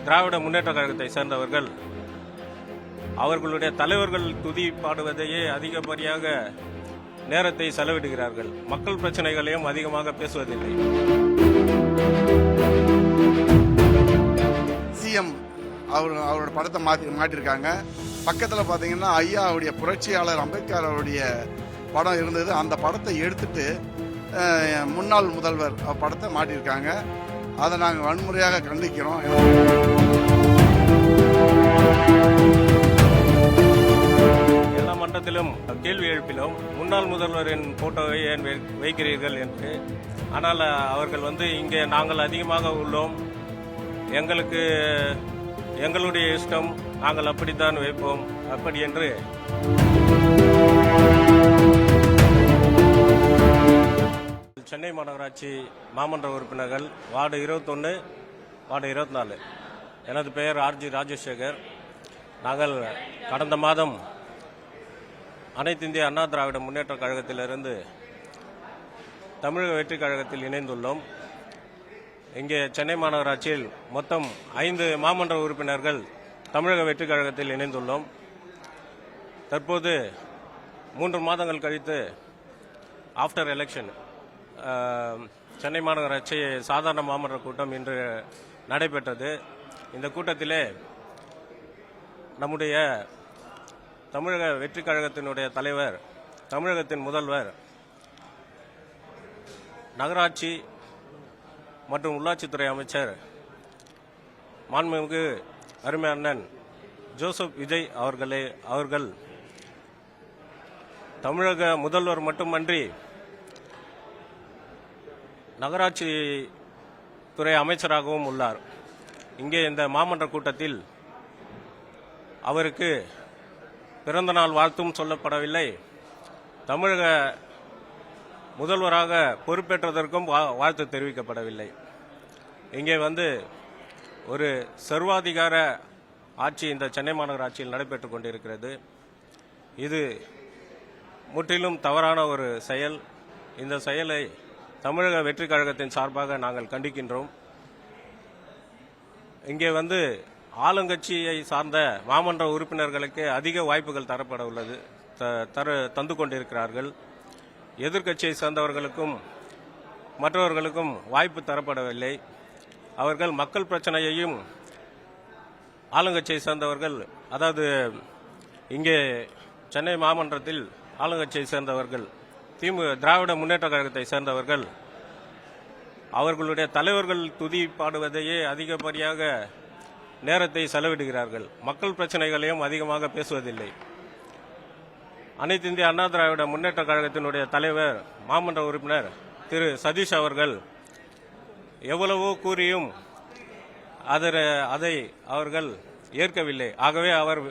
திராவிட முன்னேற்ற கழகத்தை சேர்ந்தவர்கள் அவர்களுடைய தலைவர்கள் துதி பாடுவதையே அதிகப்படியாக நேரத்தை செலவிடுகிறார்கள். மக்கள் பிரச்சனைகளையும் அதிகமாக பேசுவதில்லை. சிஎம் அவரோட படத்தை மாட்டிருக்காங்க. பக்கத்தில் பார்த்தீங்கன்னா ஐயா அவருடைய புரட்சியாளர் அம்பேத்கர் அவருடைய படம் இருந்தது. அந்த படத்தை எடுத்துட்டு முன்னாள் முதல்வர் படத்தை மாட்டியிருக்காங்க. அதை நாங்கள் வன்முறையாக கண்டிக்கிறோம். எல்லா மன்றத்திலும் கேள்வி எழுப்பிலும் முன்னாள் முதல்வரின் போட்டோவை ஏன் வைக்கிறீர்கள் என்று. ஆனால் அவர்கள் இங்கே நாங்கள் அதிகமாக உள்ளோம், எங்களுடைய இஷ்டம், நாங்கள் அப்படித்தான் வைப்போம் அப்படி என்று சென்னை மாநகராட்சி மாமன்ற உறுப்பினர்கள் வார்டு 21, வார்டு 24. எனது பெயர் ஆர்ஜி ராஜசேகர். நாங்கள் கடந்த மாதம் அனைத்து இந்திய அண்ணா திராவிட முன்னேற்ற கழகத்திலிருந்து தமிழக வெற்றி கழகத்தில் இணைந்துள்ளோம். இங்கே சென்னை மாநகராட்சியில் மொத்தம் 5 மாமன்ற உறுப்பினர்கள் தமிழக வெற்றி கழகத்தில் இணைந்துள்ளோம். தற்போது 3 மாதங்கள் கழித்து ஆஃப்டர் எலெக்ஷன் சென்னை மாநகராட்சி சாதாரண மாமன்ற கூட்டம் இன்று நடைபெற்றது. இந்த கூட்டத்திலே நம்முடைய தமிழக வெற்றி கழகத்தினுடைய தலைவர், தமிழகத்தின் முதல்வர், நகராட்சி மற்றும் உள்ளாட்சித்துறை அமைச்சர் மாண்புமிகு அருமை அண்ணன் ஜோசப் விஜய் அவர்கள் தமிழக முதல்வர் மட்டுமன்றி நகராட்சி துறை அமைச்சராகவும் உள்ளார். இங்கே இந்த மாமன்ற கூட்டத்தில் அவருக்கு பிறந்த நாள் வாழ்த்தும் சொல்லப்படவில்லை. தமிழக முதல்வராக பொறுப்பேற்றதற்கும் வாழ்த்து தெரிவிக்கப்படவில்லை. இங்கே ஒரு சர்வாதிகார ஆட்சி இந்த சென்னை மாநகராட்சியில் நடைபெற்றுக் கொண்டிருக்கிறது. இது முற்றிலும் தவறான ஒரு செயல். இந்த செயலை தமிழக வெற்றி கழகத்தின் சார்பாக நாங்கள் கண்டிக்கின்றோம். இங்கே ஆளுங்கட்சியை சார்ந்த மாமன்ற உறுப்பினர்களுக்கு அதிக வாய்ப்புகள் தரப்பட உள்ளது, தந்து கொண்டிருக்கிறார்கள். எதிர்க்கட்சியை சேர்ந்தவர்களுக்கும் மற்றவர்களுக்கும் வாய்ப்பு தரப்படவில்லை. அவர்கள் மக்கள் பிரச்சனையையும் ஆளுங்கட்சியை சேர்ந்தவர்கள், அதாவது இங்கே சென்னை மாமன்றத்தில் ஆளுங்கட்சியை சேர்ந்தவர்கள் திராவிட முன்னேற்ற கழகத்தை சேர்ந்தவர்கள் அவர்களுடைய தலைவர்கள் துதி பாடுவதையே அதிகப்படியாக நேரத்தை செலவிடுகிறார்கள். மக்கள் பிரச்சனைகளையும் அதிகமாக பேசுவதில்லை. அனைத்து இந்திய அண்ணா திராவிட முன்னேற்ற கழகத்தினுடைய தலைவர் மாமன்ற உறுப்பினர் திரு சதீஷ் அவர்கள் எவ்வளவோ கூறியும் அதை அவர்கள் ஏற்கவில்லை. ஆகவே அவர்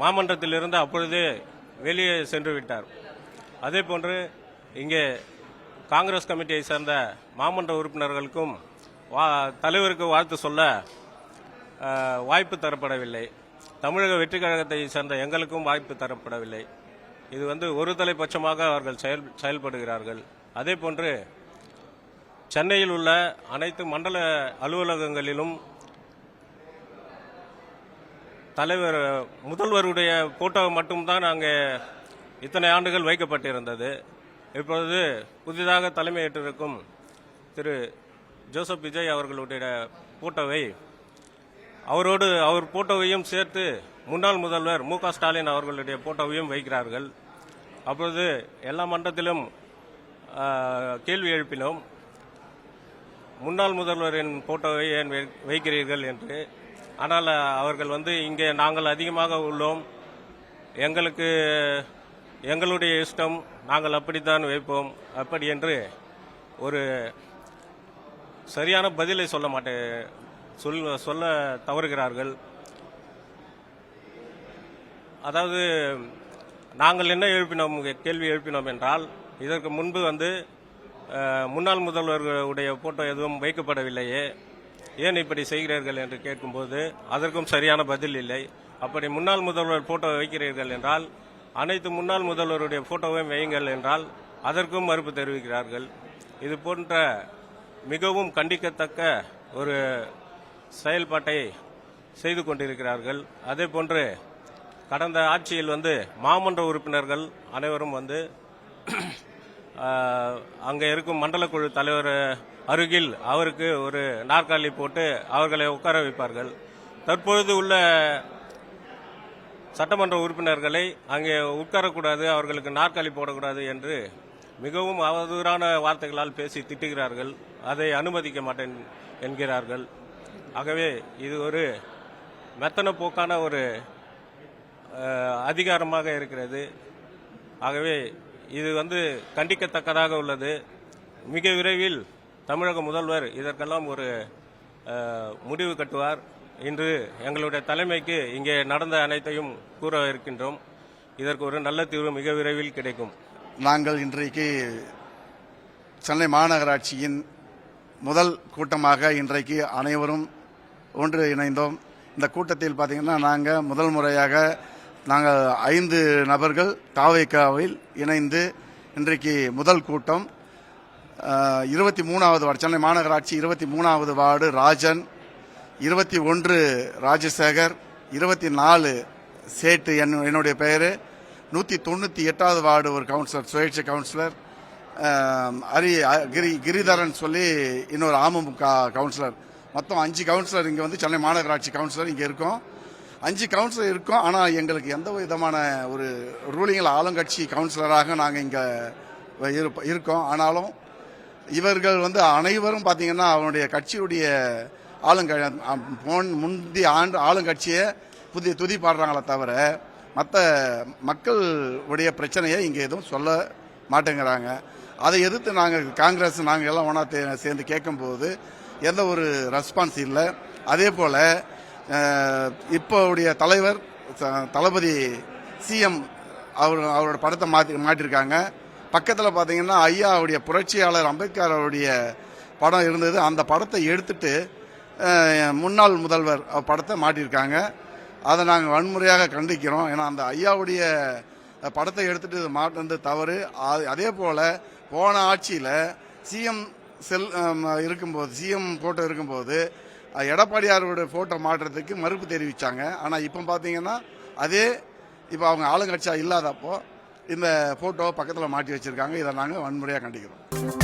மாமன்றத்திலிருந்து அப்பொழுதே வெளியே சென்று விட்டார். அதே போன்று இங்கே காங்கிரஸ் கமிட்டியை சேர்ந்த மாமன்ற உறுப்பினர்களுக்கும் தலைவருக்கு வாழ்த்து சொல்ல வாய்ப்பு தரப்படவில்லை. தமிழக வெற்றி கழகத்தை சேர்ந்த எங்களுக்கும் வாய்ப்பு தரப்படவில்லை. இது ஒரு தலைப்பட்சமாக அவர்கள் செயல்படுகிறார்கள். அதே போன்று சென்னையில் உள்ள அனைத்து மண்டல அலுவலகங்களிலும் தலைவர் முதல்வருடைய போட்டோ மட்டும்தான் அங்கே இத்தனை ஆண்டுகள் வைக்கப்பட்டிருந்தது. இப்பொழுது புதிதாக தலைமையேற்றிருக்கும் திரு ஜோசப் விஜய் அவர்களுடைய போட்டோவை அவர் போட்டோவையும் சேர்த்து முன்னாள் முதல்வர் மு.க. ஸ்டாலின் அவர்களுடைய போட்டோவையும் வைக்கிறார்கள். அப்பொழுது எல்லா மன்றத்திலும் கேள்வி எழுப்பினோம், முன்னாள் முதல்வரின் போட்டோவை ஏன் வைக்கிறீர்கள் என்று. ஆனால் அவர்கள் இங்கே நாங்கள் அதிகமாக உள்ளோம், எங்களுடைய இஷ்டம், நாங்கள் அப்படித்தான் வைப்போம் அப்படி என்று ஒரு சரியான பதிலை சொல்ல தவறுகிறார்கள். அதாவது நாங்கள் என்ன கேள்வி எழுப்பினோம் என்றால், இதற்கு முன்பு முன்னாள் முதல்வர்களுடைய போட்டோ எதுவும் வைக்கப்படவில்லையே, ஏன் இப்படி செய்கிறீர்கள் என்று கேட்கும்போது அதற்கும் சரியான பதில் இல்லை. அப்படி முன்னாள் முதல்வர் போட்டோ வைக்கிறீர்கள் என்றால் அனைத்து முன்னாள் முதல்வருடைய போட்டோவையும் வையுங்கள் என்றால் அதற்கும் மறுப்பு தெரிவிக்கிறார்கள். இது போன்ற மிகவும் கண்டிக்கத்தக்க ஒரு செயல்பாட்டை செய்து கொண்டிருக்கிறார்கள். அதே போன்று கடந்த ஆட்சியில் மாமன்ற உறுப்பினர்கள் அனைவரும் அங்கே இருக்கும் மண்டல குழு தலைவர் அருகில் அவருக்கு ஒரு நாற்காலி போட்டு அவர்களை உட்கார வைப்பார்கள். தற்பொழுது உள்ள சட்டமன்ற உறுப்பினர்களை அங்கே உட்காரக்கூடாது, அவர்களுக்கு நாற்காலி போடக்கூடாது என்று மிகவும் அவதூறான வார்த்தைகளால் பேசி திட்டுகிறார்கள். அதை அனுமதிக்க மாட்டேன் என்கிறார்கள். ஆகவே இது ஒரு மெத்தன போக்கான ஒரு அதிகாரமாக இருக்கிறது. ஆகவே இது கண்டிக்கத்தக்கதாக உள்ளது. மிக விரைவில் தமிழக முதல்வர் இதற்கெல்லாம் ஒரு முடிவு கட்டுவார். இன்று எங்களுடைய தலைமைக்கு இங்கே நடந்த அனைத்தையும் கூற இருக்கின்றோம். இதற்கு ஒரு நல்ல தீர்வு மிக விரைவில் கிடைக்கும். நாங்கள் இன்றைக்கு சென்னை மாநகராட்சியின் முதல் கூட்டமாக இன்றைக்கு அனைவரும் ஒன்று இணைந்தோம். இந்த கூட்டத்தில் பார்த்தீங்கன்னா நாங்கள் முதல் முறையாக நாங்கள் 5 நபர்கள் தாவேக்காவில் இணைந்து இன்றைக்கு முதல் கூட்டம் 23வது வார்டு சென்னை மாநகராட்சி 23வது வார்டு ராஜன், 21 ராஜசேகர், 24 சேட்டு என்னுடைய பெயர், 198வது வார்டு ஒரு கவுன்சிலர் சுயேட்சை கவுன்சிலர் கிரிதரன் சொல்லி இன்னொரு அமமுக கவுன்சிலர். மொத்தம் 5 கவுன்சிலர் இங்கே சென்னை மாநகராட்சி கவுன்சிலர் இங்கே இருக்கோம். 5 கவுன்சிலர் இருக்கோம். ஆனால் எங்களுக்கு எந்த விதமான ஒரு ரூலிங்கில் ஆளுங்கட்சி கவுன்சிலராக நாங்கள் இங்கே இருக்கோம். ஆனாலும் இவர்கள் அனைவரும் பார்த்தீங்கன்னா அவனுடைய கட்சியுடைய முந்தைய ஆண்டு ஆளுங்கட்சியை துதி பாடுறாங்களே தவிர மற்ற மக்களுடைய பிரச்சனையை இங்கே எதுவும் சொல்ல மாட்டேங்கிறாங்க. அதை எதிர்த்து நாங்கள் காங்கிரஸ் நாங்கள் எல்லாம் ஒன்றா சேர்ந்து கேட்கும்போது எந்த ஒரு ரெஸ்பான்ஸ் இல்லை. அதே போல் இப்போவுடைய தலைவர் தளபதி சிஎம் அவரோட படத்தை மாட்டிருக்காங்க. பக்கத்தில் பார்த்தீங்கன்னா ஐயாவுடைய புரட்சியாளர் அம்பேத்கர் அவருடைய படம் இருந்தது. அந்த படத்தை எடுத்துட்டு முன்னாள் முதல்வர் படத்தை மாட்டியிருக்காங்க. அதை நாங்கள் வன்முறையாக கண்டிக்கிறோம். ஏன்னா அந்த ஐயாவுடைய படத்தை எடுத்துட்டு மாட்டினது தவறு. அதே போல் போன ஆட்சியில் சிஎம் இருக்கும்போது சிஎம் போட்டோ இருக்கும்போது எடப்பாடியாரோட போட்டோ மாட்டுறதுக்கு மறுப்பு தெரிவித்தாங்க. ஆனால் இப்போ பார்த்தீங்கன்னா இப்போ அவங்க ஆளுங்கட்சியாக இல்லாதப்போ இந்த போட்டோ பக்கத்தில் மாட்டி வச்சிருக்காங்க. இதை நாங்கள் வன்முறையாக கண்டிக்கிறோம்.